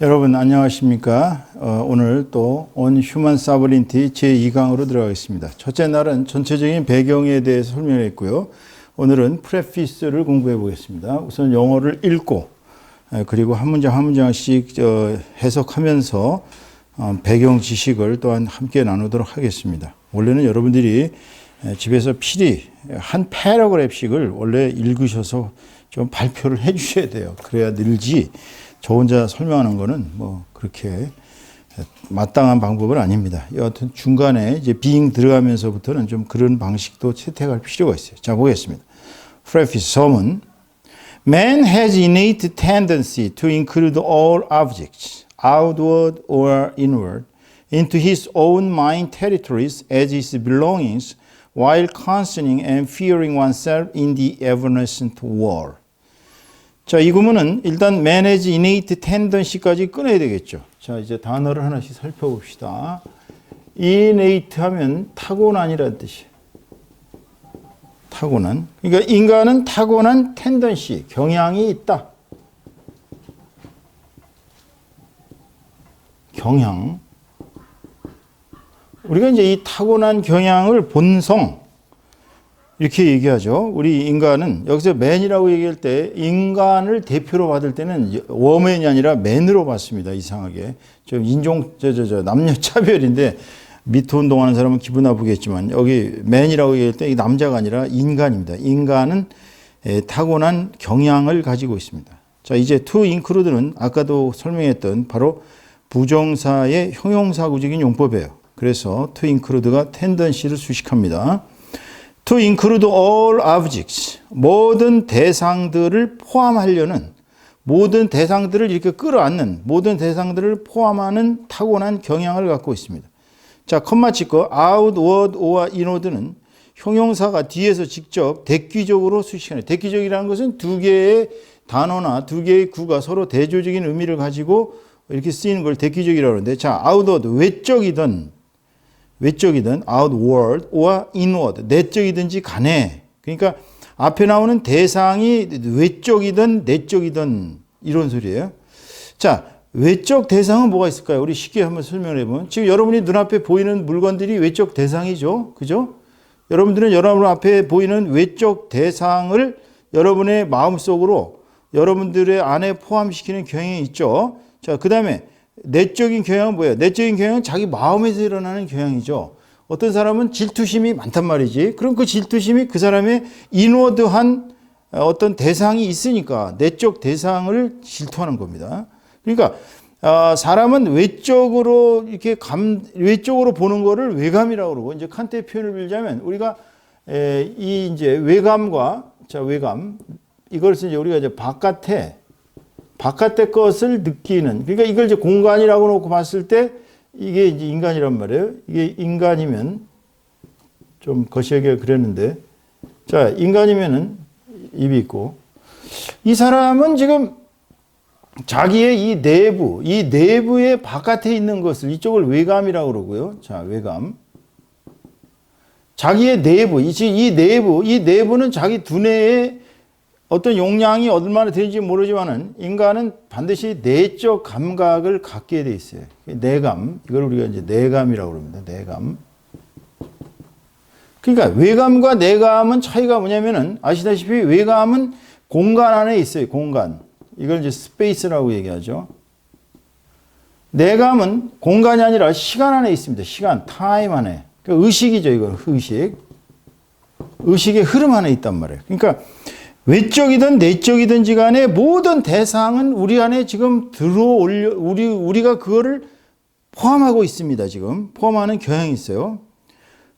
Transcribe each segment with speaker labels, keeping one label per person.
Speaker 1: 여러분 안녕하십니까? 오늘 또 On Human Sovereignty 제2강으로 들어가겠습니다. 첫째 날은 전체적인 배경에 대해서 설명했고요. 오늘은 프레피스를 공부해 보겠습니다. 우선 영어를 읽고 그리고 한 문장 한 문장씩 해석하면서 배경 지식을 또한 함께 나누도록 하겠습니다. 원래는 여러분들이 집에서 필히 한 패러그래프씩을 원래 읽으셔서 좀 발표를 해 주셔야 돼요. 그래야 늘지 저 혼자 설명하는 거는 뭐 그렇게 마땅한 방법은 아닙니다. 여하튼 중간에 이제 being 들어가면서부터는 좀 그런 방식도 채택할 필요가 있어요. 자, 보겠습니다. Preface 서문. Man has innate tendency to include all objects, outward or inward, into his own mind territories as his belongings, while concerning and fearing oneself in the evanescent world. 자, 이 구문은 일단 man has innate tendency까지 끊어야 되겠죠. 자, 이제 단어를 하나씩 살펴봅시다. innate 하면 타고난이라는 뜻이에요. 타고난. 그러니까 인간은 타고난 tendency, 경향이 있다. 경향. 우리가 이제 이 타고난 경향을 본성, 이렇게 얘기하죠. 우리 인간은 여기서 man이라고 얘기할 때 인간을 대표로 받을 때는 워맨이 아니라 man으로 받습니다. 이상하게. 좀 남녀 차별인데 미투 운동하는 사람은 기분 나쁘겠지만 여기 man이라고 얘기할 때 남자가 아니라 인간입니다. 인간은 타고난 경향을 가지고 있습니다. 자, 이제 to include는 아까도 설명했던 바로 부정사의 형용사구적인 용법이에요. 그래서 to include가 tendency를 수식합니다. To include all objects, 모든 대상들을 포함하려는, 모든 대상들을 이렇게 끌어안는, 모든 대상들을 포함하는 타고난 경향을 갖고 있습니다. 자, 컴마 찍고 outward or inward는 형용사가 뒤에서 직접 대귀적으로 수식하는, 대귀적이라는 것은 두 개의 단어나 두 개의 구가 서로 대조적인 의미를 가지고 이렇게 쓰이는 걸 대귀적이라고 하는데, 자, outward, 외적이든 outward or inward, 내적이든지 간에, 그러니까 앞에 나오는 대상이 외적이든 내적이든 이런 소리예요. 자, 외적 대상은 뭐가 있을까요? 우리 쉽게 한번 설명을 해보면, 지금 여러분이 눈앞에 보이는 물건들이 외적 대상이죠. 그죠? 여러분들은 여러분 앞에 보이는 외적 대상을 여러분의 마음속으로 여러분들의 안에 포함시키는 경향이 있죠. 자, 그 다음에 내적인 경향은 뭐예요? 내적인 경향은 자기 마음에서 일어나는 경향이죠. 어떤 사람은 질투심이 많단 말이지. 그럼 그 질투심이 그 사람의 인워드한 어떤 대상이 있으니까 내적 대상을 질투하는 겁니다. 그러니까 사람은 외적으로 이렇게 외적으로 보는 거를 외감이라고 그러고, 이제 칸트의 표현을 빌자면 우리가 이 이제 외감과, 자, 외감, 이것을 이제 우리가 이제 바깥의 것을 느끼는, 그러니까 이걸 이제 공간이라고 놓고 봤을 때 이게 이제 인간이란 말이에요. 이게 인간이면 좀 거시하게 그랬는데, 자, 인간이면은 입이 있고, 이 사람은 지금 자기의 이 내부의 바깥에 있는 것을, 이쪽을 외감이라고 그러고요. 자, 외감. 자기의 내부, 이 내부는 자기 두뇌에 어떤 용량이 얼마나 되는지 모르지만은 인간은 반드시 내적 감각을 갖게 돼 있어요. 내감, 이걸 우리가 이제 내감이라고 그럽니다. 내감. 그러니까 외감과 내감은 차이가 뭐냐면은, 아시다시피 외감은 공간 안에 있어요. 공간. 이걸 이제 스페이스라고 얘기하죠. 내감은 공간이 아니라 시간 안에 있습니다. 시간, 타임 안에. 그러니까 의식이죠. 이건 의식. 의식의 흐름 안에 있단 말이에요. 그러니까 외적이든 내적이든지 간에 모든 대상은 우리 안에 지금 우리가 그거를 포함하고 있습니다. 지금 포함하는 경향이 있어요.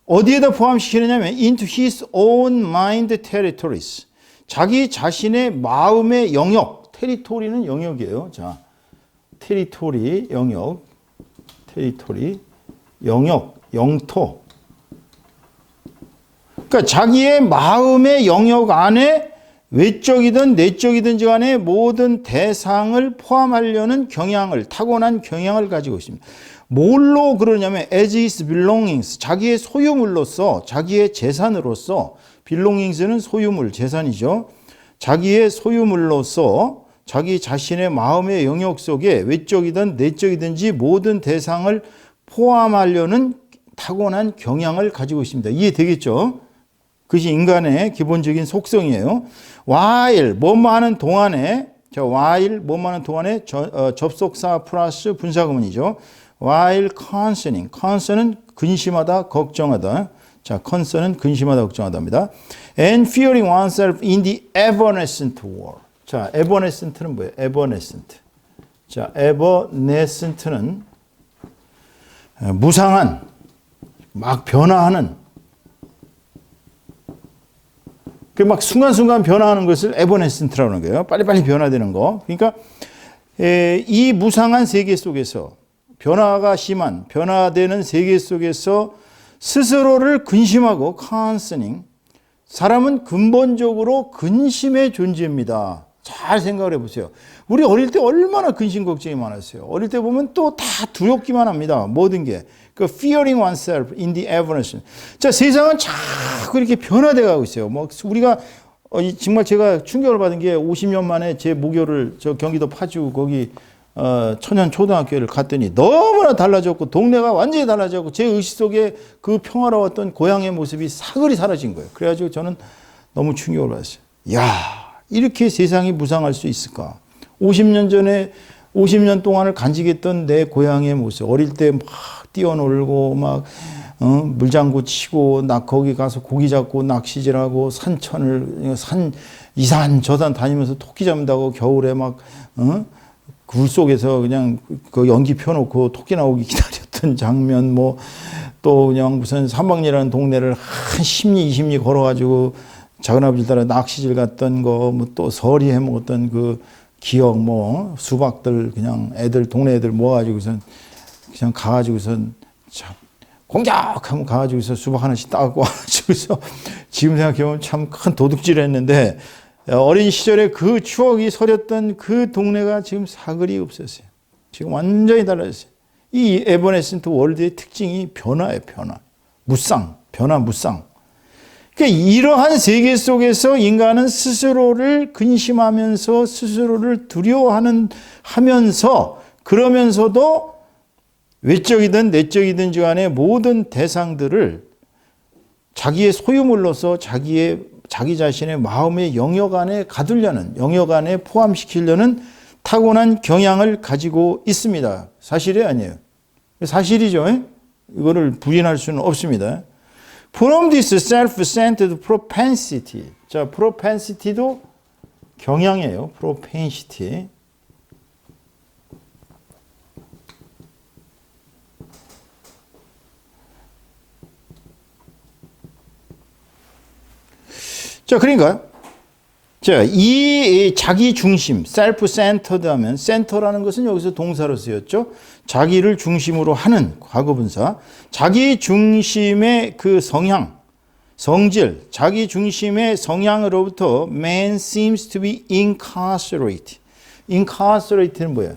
Speaker 1: 어디에다 포함시키느냐면 into his own mind territories, 자기 자신의 마음의 영역. 테리토리는 영역이에요. 자, 테리토리, 영역, 영토. 그러니까 자기의 마음의 영역 안에 외적이든 내적이든지 간에 모든 대상을 포함하려는 경향을, 타고난 경향을 가지고 있습니다. 뭘로 그러냐면 as his belongings, 자기의 소유물로서, 자기의 재산으로서, belongings는 소유물, 재산이죠. 자기의 소유물로서 자기 자신의 마음의 영역 속에 외적이든 내적이든지 모든 대상을 포함하려는 타고난 경향을 가지고 있습니다. 이해되겠죠? 그것이 인간의 기본적인 속성이에요. while 뭐뭐 하는 동안에 while 뭐뭐 하는 동안에 접속사 플러스 분사구문이죠. while concern은 근심하다, 걱정하다. 자, concern은 근심하다, 걱정하다입니다. and fearing oneself in the evanescent world. 자, evanescent는 뭐예요? evanescent. 자, evanescent는 무상한, 막 변화하는, 그 막 순간순간 변화하는 것을 evanescent라고 하는 거예요. 빨리빨리 변화되는 거. 그러니까 이 무상한 세계 속에서 변화가 심한, 변화되는 세계 속에서 스스로를 근심하고 concerning, 사람은 근본적으로 근심의 존재입니다. 잘 생각을 해보세요. 우리 어릴 때 얼마나 근심 걱정이 많았어요. 어릴 때 보면 또 다 두렵기만 합니다. 모든 게. 그 fearing oneself in the evanescence. 자, 세상은 자꾸 이렇게 변화돼 가고 있어요. 뭐 우리가 정말 제가 충격을 받은 게 50년 만에 제 모교를 저 경기도 파주 거기 천연 초등학교를 갔더니 너무나 달라졌고 동네가 완전히 달라졌고 제 의식 속에 그 평화로웠던 고향의 모습이 사그리 사라진 거예요. 그래가지고 저는 너무 충격을 받았어요. 야, 이렇게 세상이 무상할 수 있을까? 50년 전에 50년 동안을 간직했던 내 고향의 모습, 어릴 때 막 뛰어놀고 막 물장구 치고 거기 가서 고기 잡고 낚시질하고 산 이산 저산 다니면서 토끼 잡는다고 겨울에 막 굴 속에서 그냥 그 연기 펴놓고 토끼 나오기 기다렸던 장면, 뭐 또 그냥 무슨 삼방리라는 동네를 한 10리 20리 걸어가지고 작은아버지 따라 낚시질 갔던 거, 뭐 또 서리 해 먹었던 그 기억, 뭐 수박들 그냥 애들 동네 애들 모아가지고선 그냥 가가지고선 참 공작하면 가가지고서 수박 하나씩 따고 와가지고서 지금 생각해보면 참 큰 도둑질을 했는데 어린 시절에 그 추억이 서렸던 그 동네가 지금 사그리 없었어요. 지금 완전히 달라졌어요. 이 에버네센트 월드의 특징이 변화예요, 변화. 무쌍, 변화 무쌍. 그러니까 이러한 세계 속에서 인간은 스스로를 근심하면서 스스로를 두려워하면서 그러면서도 외적이든 내적이든 간에 모든 대상들을 자기의 소유물로서 자기 자신의 마음의 영역 안에 가두려는, 영역 안에 포함시키려는 타고난 경향을 가지고 있습니다. 사실이 아니에요. 사실이죠. 이거를 부인할 수는 없습니다. From this self-centered propensity. 자, propensity도 경향이에요. propensity. 자, 그러니까, 자, 이 자기 중심, self-centered 하면, center라는 것은 여기서 동사로 쓰였죠. 자기를 중심으로 하는 과거분사. 자기 중심의 그 성향, 성질, 자기 중심의 성향으로부터 man seems to be incarcerated. incarcerate는 뭐야?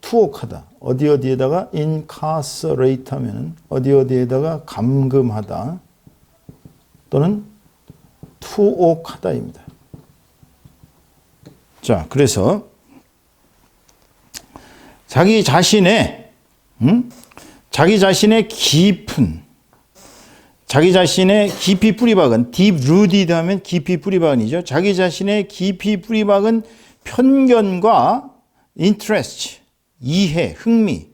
Speaker 1: 투옥하다. 어디에다가 incarcerate 하면은 어디에다가 감금하다. 또는 투옥하다입니다. 자, 그래서 자기 자신의 깊은, 자기 자신의 깊이 뿌리박은, deep rooted 하면 깊이 뿌리박은이죠. 자기 자신의 깊이 뿌리박은 편견과 interest, 이해, 흥미,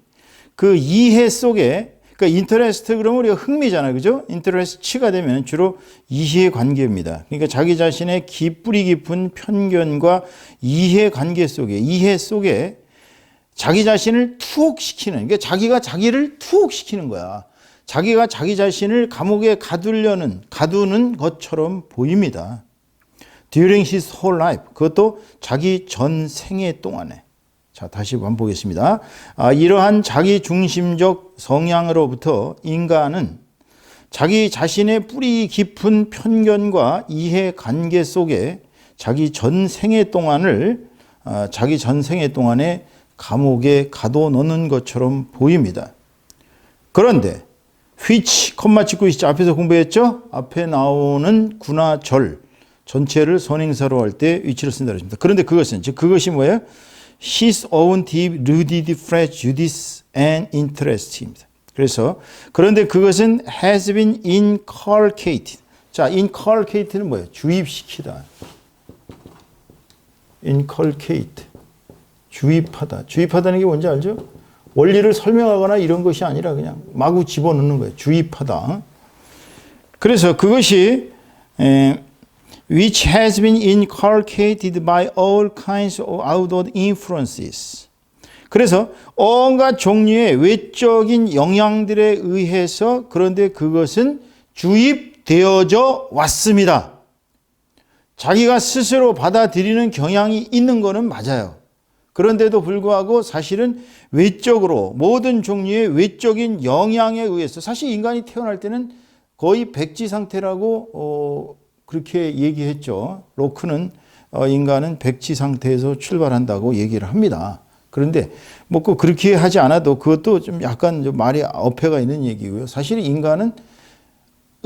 Speaker 1: 그 이해 속에, 그러니까 인터레스트 그러면 우리가 흥미잖아요. 그죠? 인터레스트가 되면 주로 이해 관계입니다. 그러니까 자기 자신의 뿌리 깊은 편견과 이해 관계 속에, 이해 속에 자기 자신을 투옥시키는, 그러니까 자기가 자기를 투옥시키는 거야. 자기가 자기 자신을 감옥에 가두는 것처럼 보입니다. During his whole life. 그것도 자기 전 생애 동안에. 자, 다시 한번 보겠습니다. 이러한 자기 중심적 성향으로부터 인간은 자기 자신의 뿌리 깊은 편견과 이해 관계 속에 자기 전 생애 동안에 감옥에 가둬놓는 것처럼 보입니다. 그런데 which, 콤마 찍고 있죠. 앞에서 공부했죠? 앞에 나오는 구나 절. 전체를 선행사로 할 때 위치를 쓴다고 했습니다. 그런데 그것은, 즉 그것이 뭐예요? His own deep rooted prejudice and interest입니다. 그래서 그런데 그것은 has been inculcated. 자, inculcate는 뭐예요? 주입시키다. inculcate. 주입하다. 주입하다는 게 뭔지 알죠? 원리를 설명하거나 이런 것이 아니라 그냥 마구 집어넣는 거예요. 주입하다. 그래서 그것이 which has been inculcated by all kinds of outward influences. 그래서 온갖 종류의 외적인 영향들에 의해서 그런데 그것은 주입되어져 왔습니다. 자기가 스스로 받아들이는 경향이 있는 것은 맞아요. 그런데도 불구하고 사실은 외적으로 모든 종류의 외적인 영향에 의해서 사실 인간이 태어날 때는 거의 백지 상태라고 그렇게 얘기했죠. 로크는 인간은 백지 상태에서 출발한다고 얘기를 합니다. 그런데 뭐 꼭 그렇게 하지 않아도 그것도 좀 약간 좀 말이 어폐가 있는 얘기고요. 사실 인간은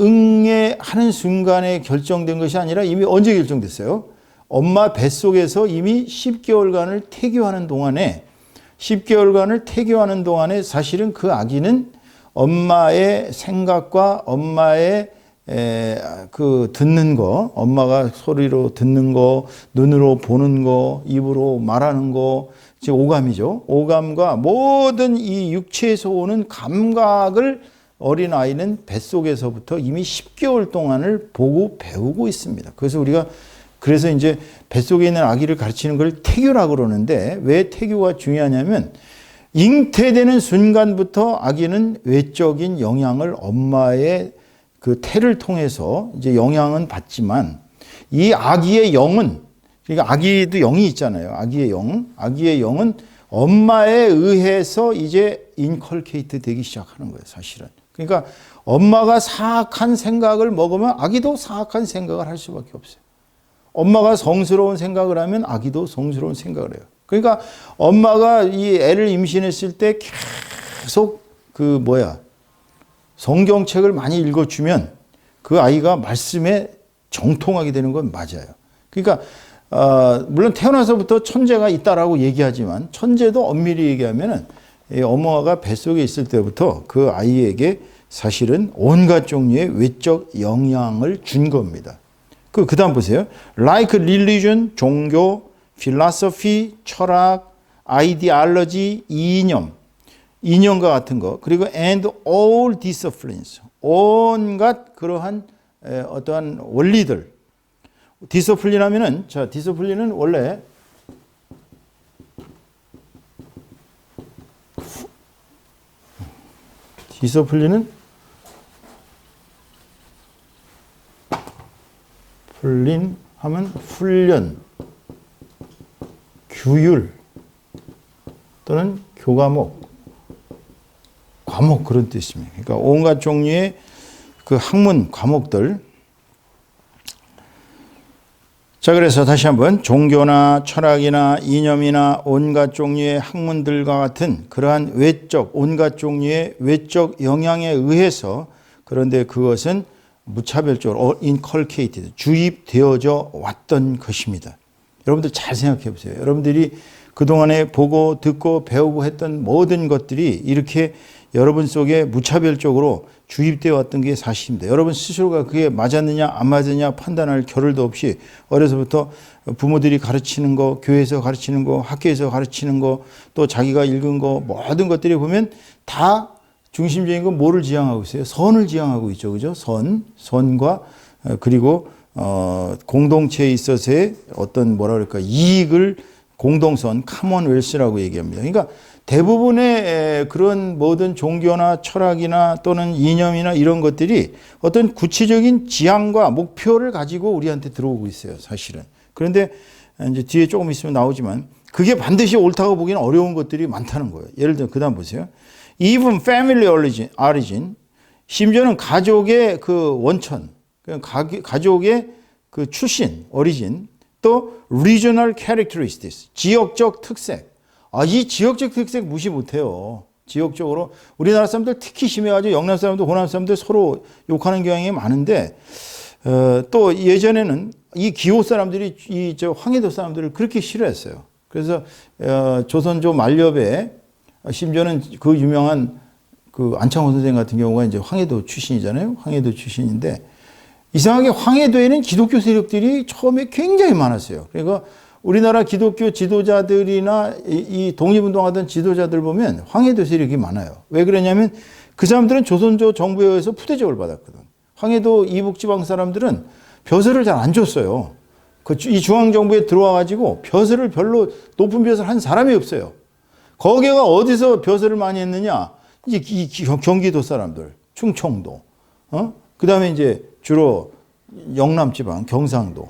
Speaker 1: 응애하는 순간에 결정된 것이 아니라 이미 언제 결정됐어요? 엄마 뱃속에서 이미 10개월간을 태교하는 동안에 사실은 그 아기는 엄마의 생각과 엄마의 그 듣는 거, 엄마가 소리로 듣는 거, 눈으로 보는 거, 입으로 말하는 거, 즉 오감이죠. 오감과 모든 이 육체에서 오는 감각을 어린아이는 뱃속에서부터 이미 10개월 동안을 보고 배우고 있습니다. 그래서 이제 뱃속에 있는 아기를 가르치는 걸 태교라고 그러는데 왜 태교가 중요하냐면 잉태되는 순간부터 아기는 외적인 영향을 엄마의 그 태를 통해서 이제 영향은 받지만 이 아기의 영은, 그러니까 아기도 영이 있잖아요. 아기의 영은 엄마에 의해서 이제 인컬케이트 되기 시작하는 거예요, 사실은. 그러니까 엄마가 사악한 생각을 먹으면 아기도 사악한 생각을 할 수밖에 없어요. 엄마가 성스러운 생각을 하면 아기도 성스러운 생각을 해요. 그러니까 엄마가 이 애를 임신했을 때 계속 성경책을 많이 읽어주면 그 아이가 말씀에 정통하게 되는 건 맞아요. 그러니까 물론 태어나서부터 천재가 있다라고 얘기하지만 천재도 엄밀히 얘기하면은 엄마가 뱃속에 있을 때부터 그 아이에게 사실은 온갖 종류의 외적 영향을 준 겁니다. 그 다음 보세요. Like religion, 종교, philosophy, 철학, ideology, 이념과 같은 거, 그리고 and all disciplines, 온갖 그러한 어떠한 원리들. 디서플린 하면은, 디서플린은 원래 플린 하면 훈련, 규율 또는 교과목, 과목 그런 뜻입니다. 그러니까 온갖 종류의 그 학문, 과목들. 자, 그래서 다시 한번 종교나 철학이나 이념이나 온갖 종류의 학문들과 같은 그러한 온갖 종류의 외적 영향에 의해서 그런데 그것은 무차별적으로 inculcated, 주입되어져 왔던 것입니다. 여러분들 잘 생각해 보세요. 여러분들이 그동안에 보고 듣고 배우고 했던 모든 것들이 이렇게 여러분 속에 무차별적으로 주입되어 왔던 게 사실입니다. 여러분 스스로가 그게 맞았느냐 안 맞았느냐 판단할 겨를도 없이 어려서부터 부모들이 가르치는 거, 교회에서 가르치는 거, 학교에서 가르치는 거, 또 자기가 읽은 거 모든 것들이 보면 다 중심적인 건 뭐를 지향하고 있어요? 선을 지향하고 있죠. 그죠? 선과 그리고 공동체에 있어서의 어떤 이익을 공동선, 커먼웰스라고 얘기합니다. 그러니까 대부분의 그런 모든 종교나 철학이나 또는 이념이나 이런 것들이 어떤 구체적인 지향과 목표를 가지고 우리한테 들어오고 있어요, 사실은. 그런데 이제 뒤에 조금 있으면 나오지만 그게 반드시 옳다고 보기는 어려운 것들이 많다는 거예요. 예를 들어 그다음 보세요. Even family origin, 심지어는 가족의 그 원천, 가족의 그 출신, origin, 또 regional characteristics, 지역적 특색. 이 지역적 특색 무시 못해요. 지역적으로 우리나라 사람들 특히 심해가지고 영남 사람들, 호남 사람들 서로 욕하는 경향이 많은데 또 예전에는 이 기호 사람들이 이 저 황해도 사람들을 그렇게 싫어했어요. 그래서 조선조 만렵에 심지어는 그 유명한 그 안창호 선생 같은 경우가 이제 황해도 출신이잖아요. 황해도 출신인데 이상하게 황해도에는 기독교 세력들이 처음에 굉장히 많았어요. 그러니까 우리나라 기독교 지도자들이나 이 독립운동하던 지도자들 보면 황해도 세력이 많아요. 왜 그러냐면 그 사람들은 조선조 정부에 의해서 푸대접을 받았거든. 황해도 이북지방 사람들은 벼슬을 잘 안 줬어요. 이 중앙정부에 들어와가지고 벼슬을 별로 높은 벼슬 한 사람이 없어요. 거기가 어디서 벼슬을 많이 했느냐? 이제 이 경기도 사람들, 충청도, 그 다음에 이제 주로 영남지방, 경상도,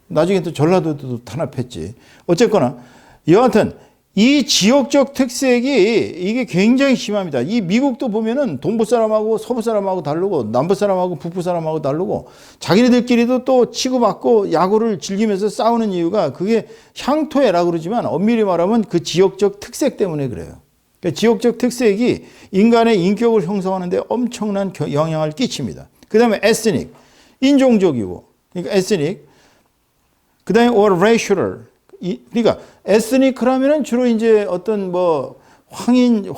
Speaker 1: 나중에 또 전라도도 탄압했지. 어쨌거나 여하튼 이 지역적 특색이 이게 굉장히 심합니다. 이 미국도 보면은 동부 사람하고 서부 사람하고 다르고 남부 사람하고 북부 사람하고 다르고 자기네들끼리도 또 치고받고 야구를 즐기면서 싸우는 이유가 그게 향토해라 그러지만 엄밀히 말하면 그 지역적 특색 때문에 그래요. 그러니까 지역적 특색이 인간의 인격을 형성하는 데 엄청난 영향을 끼칩니다. 그 다음에 에스닉, 인종적이고, 그러니까 에스닉, 그 다음에 or racial, 그러니까 에스닉하면은 주로 이제 어떤 뭐 황인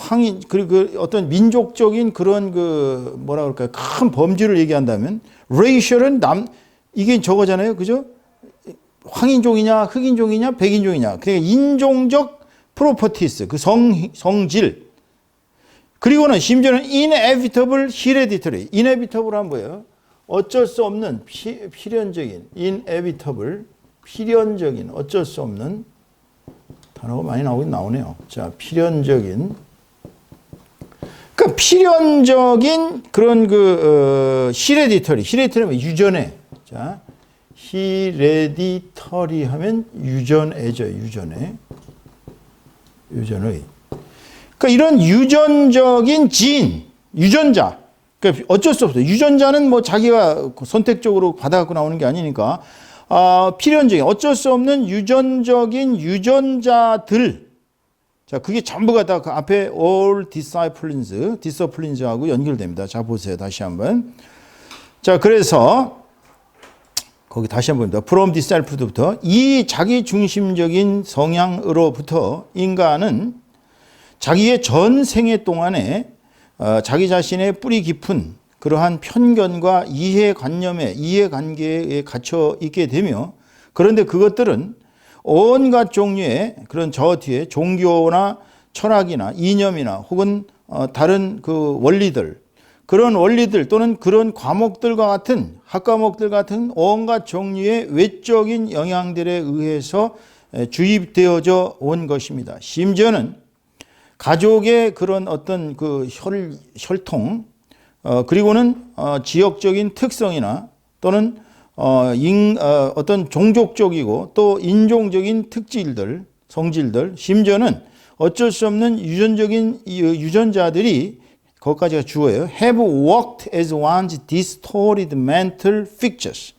Speaker 1: 그리고 그 어떤 민족적인 그런 그 뭐라 그럴까요? 큰 범주를 얘기한다면 racial은 이게 저거잖아요. 그죠? 황인종이냐, 흑인종이냐, 백인종이냐. 그러니까 인종적 프로퍼티스, 그 성질. 그리고는 심지어는 inevitable hereditary. inevitable 한 뭐예요? 어쩔 수 없는 필연적인 inevitable 필연적인 어쩔 수 없는 단어가 많이 나오긴 나오네요. 자, 필연적인 그러니까 필연적인 그런 그 히레디터리 유전에 자 히레디터리 하면 유전애죠. 유전의 그러니까 이런 유전적인 지인 유전자 그러니까 어쩔 수 없어요. 유전자는 뭐 자기가 선택적으로 받아갖고 나오는 게 아니니까 필연적인 어쩔 수 없는 유전적인 유전자들 자 그게 전부가 다 그 앞에 all disciplines하고 연결됩니다. 자 보세요. 다시 한번 자 그래서 거기 다시 한번 봅니다. from disciplin부터 이 자기 중심적인 성향으로부터 인간은 자기의 전 생애 동안에 자기 자신의 뿌리 깊은 그러한 편견과 이해관계에 갇혀 있게 되며 그런데 그것들은 온갖 종류의 그런 저 뒤에 종교나 철학이나 이념이나 혹은 다른 그 원리들 그런 원리들 또는 그런 과목들과 같은 학과목들 같은 온갖 종류의 외적인 영향들에 의해서 주입되어져 온 것입니다. 심지어는 가족의 그런 어떤 그 혈통 그리고는 지역적인 특성이나 또는 어떤 종족적이고 또 인종적인 특질들, 성질들, 심지어는 어쩔 수 없는 유전자들이 거기까지가 주어예요. have worked as one's distorted mental fixtures.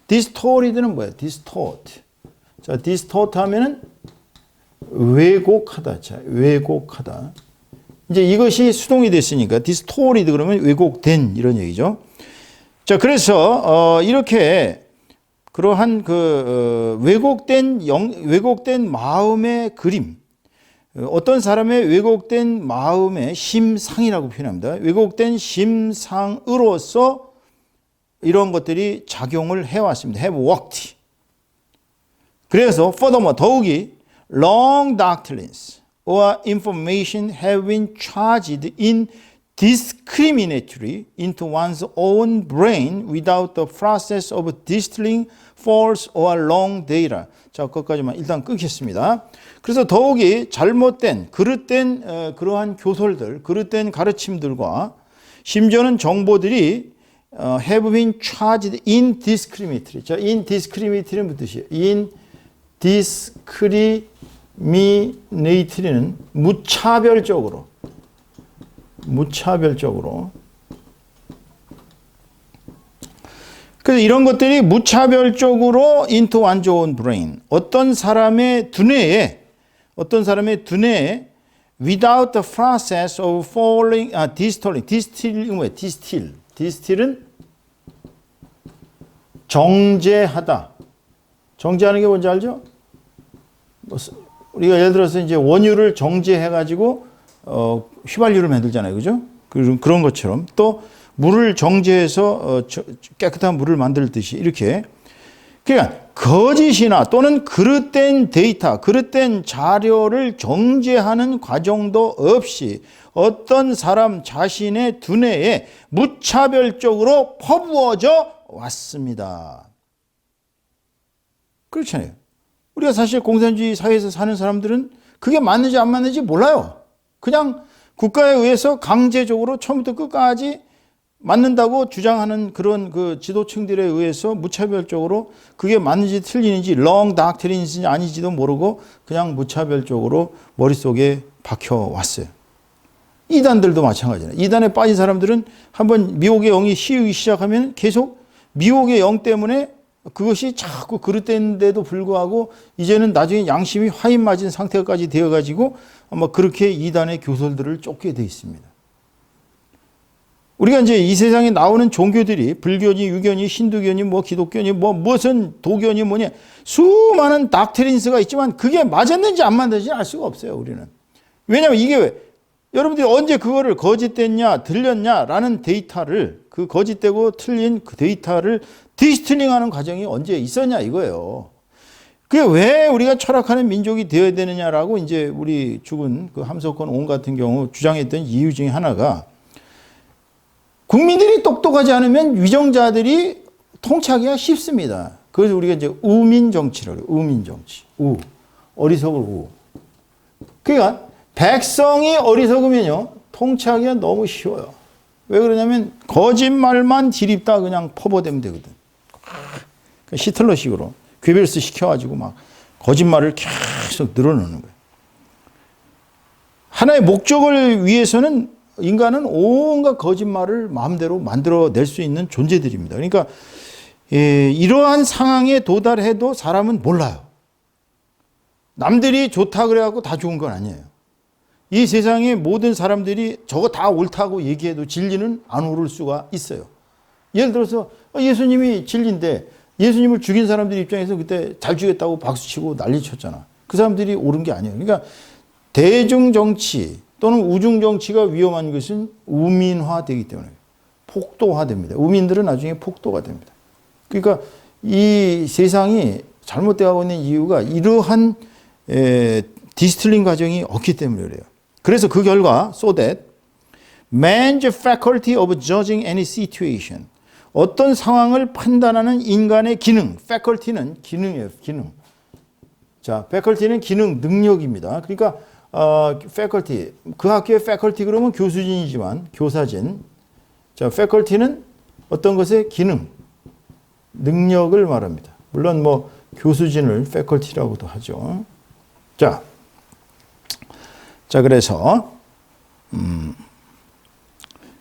Speaker 1: distorted는 뭐예요? distort. 자, distort 하면은 왜곡하다. 자, 왜곡하다. 이제 이것이 수동이 됐으니까 distorted 그러면 왜곡된 이런 얘기죠. 자, 그래서 이렇게 그러한 그 왜곡된 마음의 그림, 어떤 사람의 왜곡된 마음의 심상이라고 표현합니다. 왜곡된 심상으로서 이런 것들이 작용을 해왔습니다. have worked. 그래서 furthermore 더욱이 long doctrines or information have been charged indiscriminately into one's own brain without the process of distilling false or wrong data. 자, 거기까지만 일단 끊겠습니다. 그래서 더욱이 잘못된, 그릇된 그러한 교설들, 그릇된 가르침들과 심지어는 정보들이 have been charged indiscriminately. 자, indiscriminately는 무슨 뜻이에요? indiscriminately는 무차별적으로. 그래서 이런 것들이 무차별적으로 into one's own brain. 어떤 사람의 두뇌에 without the process of distilling. distilling 뭐예요? distill은 정제하다. 정제하는 게 뭔지 알죠? 우리가 예를 들어서 이제 원유를 정제해가지고 휘발유를 만들잖아요, 그죠? 그런 것처럼 또 물을 정제해서 깨끗한 물을 만들듯이 이렇게. 그러니까 거짓이나 또는 그릇된 데이터, 그릇된 자료를 정제하는 과정도 없이 어떤 사람 자신의 두뇌에 무차별적으로 퍼부어져 왔습니다. 그렇잖아요. 우리가 사실 공산주의 사회에서 사는 사람들은 그게 맞는지 안 맞는지 몰라요. 그냥 국가에 의해서 강제적으로 처음부터 끝까지 맞는다고 주장하는 그런 그 지도층들에 의해서 무차별적으로 그게 맞는지 틀리는지 롱 닥트린인지 아닌지도 모르고 그냥 무차별적으로 머릿속에 박혀왔어요. 이단들도 마찬가지예요. 이단에 빠진 사람들은 한번 미혹의 영이 씌우기 시작하면 계속 미혹의 영 때문에 그것이 자꾸 그릇된데도 불구하고 이제는 나중에 양심이 화인 맞은 상태까지 되어가지고 아마 그렇게 이단의 교설들을 쫓게 돼 있습니다. 우리가 이제 이 세상에 나오는 종교들이 불교니, 유교니, 힌두교니, 뭐 기독교니, 뭐 무슨 도교니 뭐니 수많은 닥트린스가 있지만 그게 맞았는지 안 맞는지 알 수가 없어요, 우리는. 왜냐하면 이게 왜? 여러분들이 언제 그거를 거짓됐냐, 들렸냐라는 데이터를 그 거짓되고 틀린 그 데이터를 디스틸링하는 과정이 언제 있었냐 이거예요. 그게 왜 우리가 철학하는 민족이 되어야 되느냐라고 이제 우리 죽은 그 함석헌 옹 같은 경우 주장했던 이유 중에 하나가 국민들이 똑똑하지 않으면 위정자들이 통치하기가 쉽습니다. 그래서 우리가 이제 우민 정치라고 해요. 우민 정치. 어리석을 우. 그러니까 백성이 어리석으면요 통치하기가 너무 쉬워요. 왜 그러냐면 거짓말만 지립다 그냥 퍼부어대면 되거든. 히틀러식으로 괴벨스 시켜가지고 막 거짓말을 계속 늘어놓는 거예요. 하나의 목적을 위해서는 인간은 온갖 거짓말을 마음대로 만들어낼 수 있는 존재들입니다. 그러니까 이러한 상황에 도달해도 사람은 몰라요. 남들이 좋다 그래갖고 다 좋은 건 아니에요. 이 세상의 모든 사람들이 저거 다 옳다고 얘기해도 진리는 안 오를 수가 있어요. 예를 들어서 예수님이 진리인데 예수님을 죽인 사람들 입장에서 그때 잘 죽였다고 박수치고 난리쳤잖아. 그 사람들이 옳은 게 아니에요. 그러니까 대중정치 또는 우중정치가 위험한 것은 우민화되기 때문에 폭도화됩니다. 우민들은 나중에 폭도가 됩니다. 그러니까 이 세상이 잘못되어 있는 이유가 이러한 디스틸링 과정이 없기 때문에 그래요. 그래서 그 결과 so that man's faculty of judging any situation 어떤 상황을 판단하는 인간의 기능, faculty는 기능이에요. 기능. 자, faculty는 기능, 능력입니다. 그러니까 faculty, 그 학교의 faculty 그러면 교수진이지만 교사진. 자, faculty는 어떤 것의 기능, 능력을 말합니다. 물론 뭐 교수진을 faculty라고도 하죠. 자, 그래서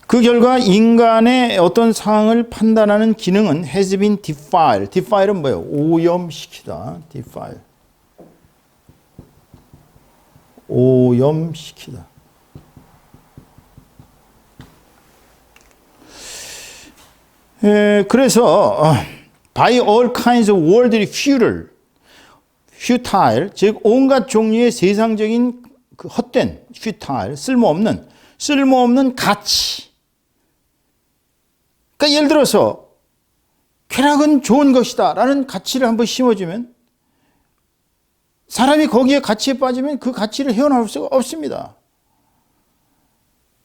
Speaker 1: 그 결과 인간의 어떤 상황을 판단하는 기능은 has been defiled. defil은 뭐예요? 오염시키다. defile. 오염시키다. 그래서 by all kinds of worldly futile, 즉 온갖 종류의 세상적인 그 헛된 futile, 쓸모없는 가치. 그러니까 예를 들어서 쾌락은 좋은 것이다 라는 가치를 한번 심어주면 사람이 거기에 가치에 빠지면 그 가치를 헤어나올 수가 없습니다.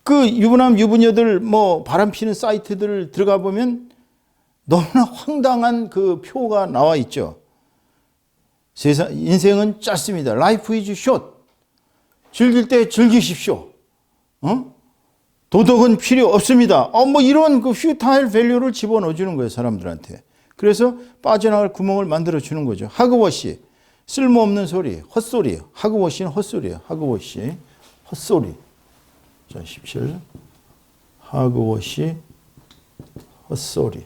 Speaker 1: 그 유부남 유부녀들 뭐 바람피는 사이트들을 들어가 보면 너무나 황당한 그 표가 나와 있죠. 인생은 짧습니다. Life is short. 즐길 때 즐기십시오. 도덕은 필요 없습니다. 뭐 이런 그 퓨타일 밸류를 집어넣어 주는 거예요, 사람들한테. 그래서 빠져나갈 구멍을 만들어 주는 거죠. 하그워시, 쓸모없는 소리, 헛소리. 하그워시는 헛소리예요. 하그워시, 헛소리. 자, 17. 하그워시, 헛소리.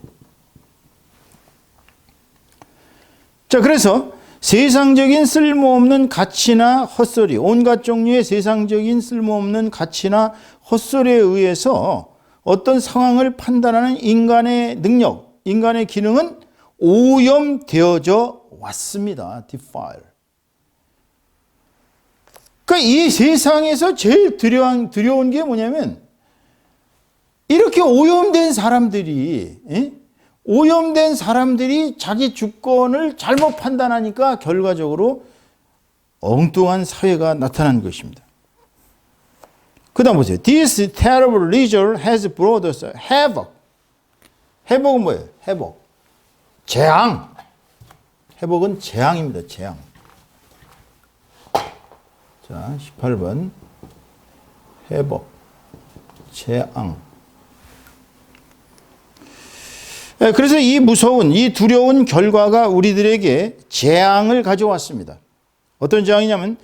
Speaker 1: 자, 그래서 세상적인 쓸모없는 가치나 헛소리, 온갖 종류의 세상적인 쓸모없는 가치나 헛소리에 의해서 어떤 상황을 판단하는 인간의 능력, 인간의 기능은 오염되어져 왔습니다. defile. 그러니까 이 세상에서 제일 두려운 게 뭐냐면 이렇게 오염된 사람들이 자기 주권을 잘못 판단하니까 결과적으로 엉뚱한 사회가 나타난 것입니다. 그 다음 보세요. This terrible leisure has brought us havoc. 회복은 뭐예요? 회복. 재앙. 회복은 재앙입니다. 재앙. 자, 18번. 회복. 재앙. 그래서 이 무서운, 이 두려운 결과가 우리들에게 재앙을 가져왔습니다. 어떤 재앙이냐면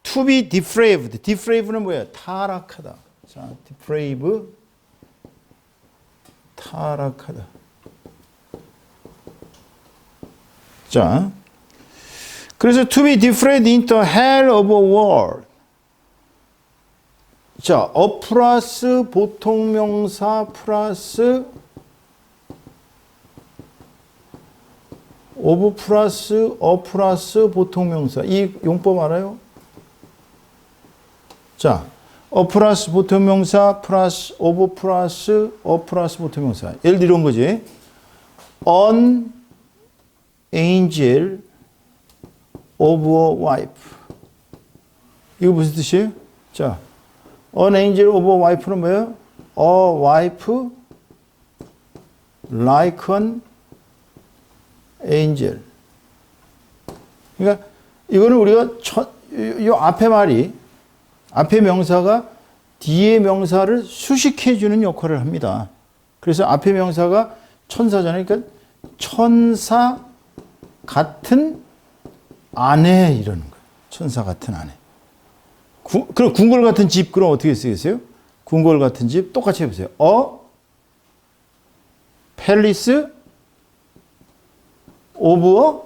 Speaker 1: to be depraved. depraved는 뭐예요? 타락하다. 자, depraved. 타락하다. 자, 그래서 to be depraved into hell of a world. 자, 플러스 보통명사 플러스 of 플러스 보통명사. 이 용법 알아요? 자, 플러스 보통명사 플러스 of 플러스 보통명사. 예를 들어 이런 거지. An angel of a wife. 이거 무슨 뜻이에요? 자, an angel of a wife는 뭐예요? A wife like an angel. 그러니까 이거는 우리가 이 앞에 말이 앞에 명사가 뒤에 명사를 수식해 주는 역할을 합니다. 그래서 앞에 명사가 천사잖아요. 그러니까 천사 같은 아내 이러는 거예요. 천사 같은 아내. 그럼 궁궐 같은 집 그럼 어떻게 쓰겠어요? 궁궐 같은 집 똑같이 해보세요. 팰리스 오브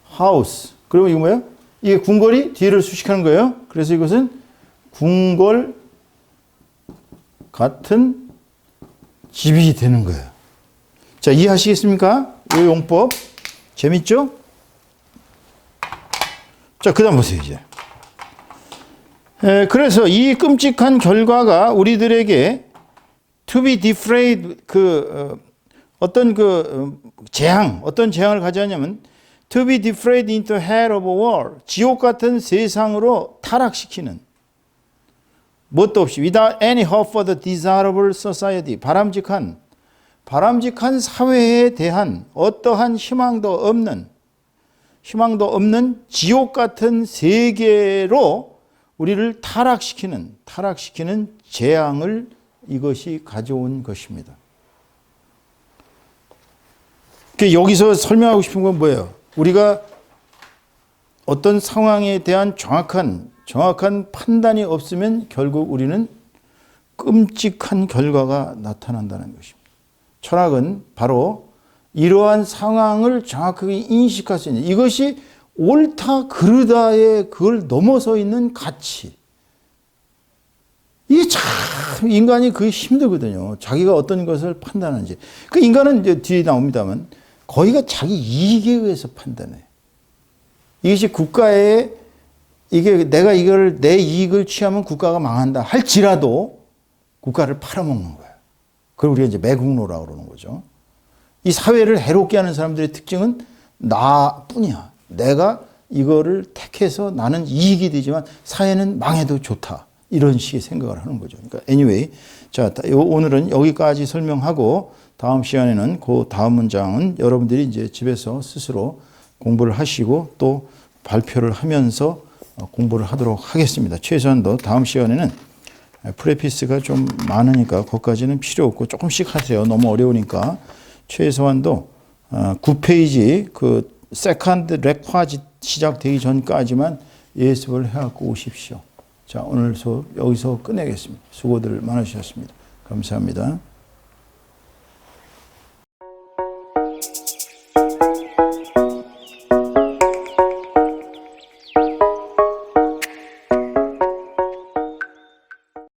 Speaker 1: 하우스. 그러면 이거 뭐예요? 이게 궁궐이 뒤를 수식하는 거예요. 그래서 이것은 궁궐 같은 집이 되는 거예요. 자, 이해하시겠습니까? 이 용법. 재밌죠? 자, 그 다음 보세요, 이제. 그래서 이 끔찍한 결과가 우리들에게 to be defraid, 어떤 재앙을 가져왔냐면 to be defraid into hell of a world. 지옥 같은 세상으로 타락시키는. 뭣도 없이 without any hope for the desirable society. 바람직한 사회에 대한 어떠한 희망도 없는 지옥 같은 세계로 우리를 타락시키는 재앙을 이것이 가져온 것입니다. 여기서 설명하고 싶은 건 뭐예요? 우리가 어떤 상황에 대한 정확한 판단이 없으면 결국 우리는 끔찍한 결과가 나타난다는 것입니다. 철학은 바로 이러한 상황을 정확하게 인식할 수 있는, 이것이 옳다 그르다에 그걸 넘어서 있는 가치. 이게 참 인간이 그게 힘들거든요. 자기가 어떤 것을 판단하는지. 그 인간은 이제 뒤에 나옵니다만 거의가 자기 이익에 의해서 판단해. 이것이 국가에 내가 이걸 내 이익을 취하면 국가가 망한다 할지라도 국가를 팔아먹는 거예요. 그걸 우리가 이제 매국노라고 그러는 거죠. 이 사회를 해롭게 하는 사람들의 특징은 나뿐이야. 내가 이거를 택해서 나는 이익이 되지만 사회는 망해도 좋다. 이런 식의 생각을 하는 거죠. 그러니까 anyway, 자, 오늘은 여기까지 설명하고 다음 시간에는 그 다음 문장은 여러분들이 이제 집에서 스스로 공부를 하시고 또 발표를 하면서 공부를 하도록 하겠습니다. 최소한도 다음 시간에는 프레피스가 좀 많으니까 그것까지는 필요 없고 조금씩 하세요. 너무 어려우니까 최소한도 9페이지 그 세컨드 렉화지 시작되기 전까지만 예습을 해갖고 오십시오. 자, 오늘 수업 여기서 끝내겠습니다. 수고들 많으셨습니다. 감사합니다.